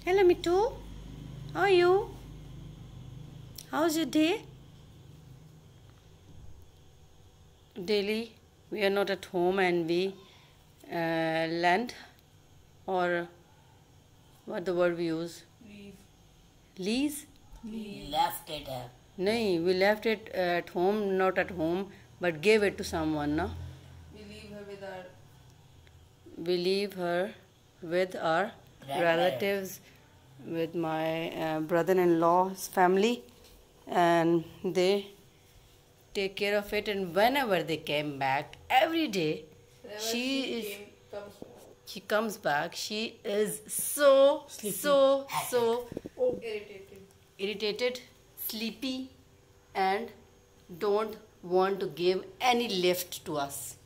Hello, Mithu. How are you? How's your day? Daily, we are not at home and we land, or what the word we use? Leave. Lease? We left it. No, we left it at home, not at home, but gave it to someone, no? We leave her with our. We leave her with our relatives, with my brother-in-law's family, and they take care of it. And whenever they came back, every day, she comes back. She is so irritated, sleepy, and don't want to give any lift to us.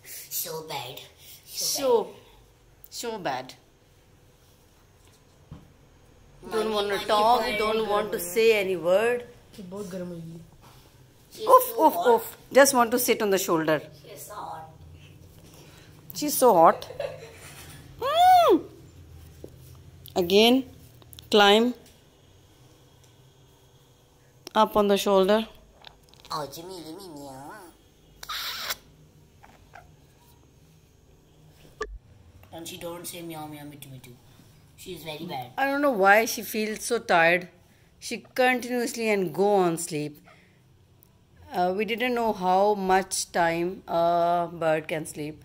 So bad. So bad. Don't want to talk, don't want to say any word. Oof. Just want to sit on the shoulder. She's so hot. She's so hot. Again, climb up on the shoulder. Oh, Jimmy. And she don't say meow meow Mithu. She's very bad. I don't know why she feels so tired. She continuously and go on sleep. We didn't know how much time a bird can sleep.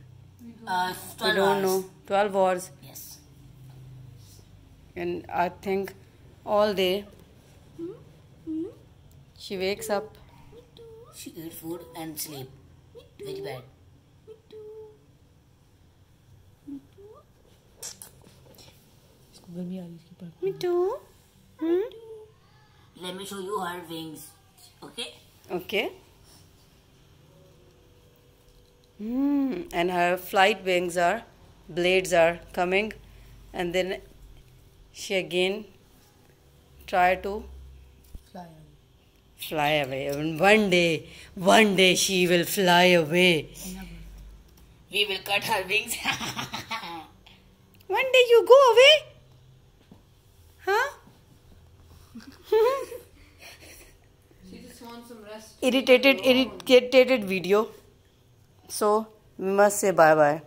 12 We don't hours. know. 12 hours. Yes. And I think all day she wakes up. She eat food and sleep. Very bad. Mithu. Let me show you her wings. Okay? Okay. And her flight wings blades are coming, and then she again try to fly away. And one day she will fly away. We will cut her wings. One day you go away? Huh? She just wants some rest. Irritated video. So we must say bye bye.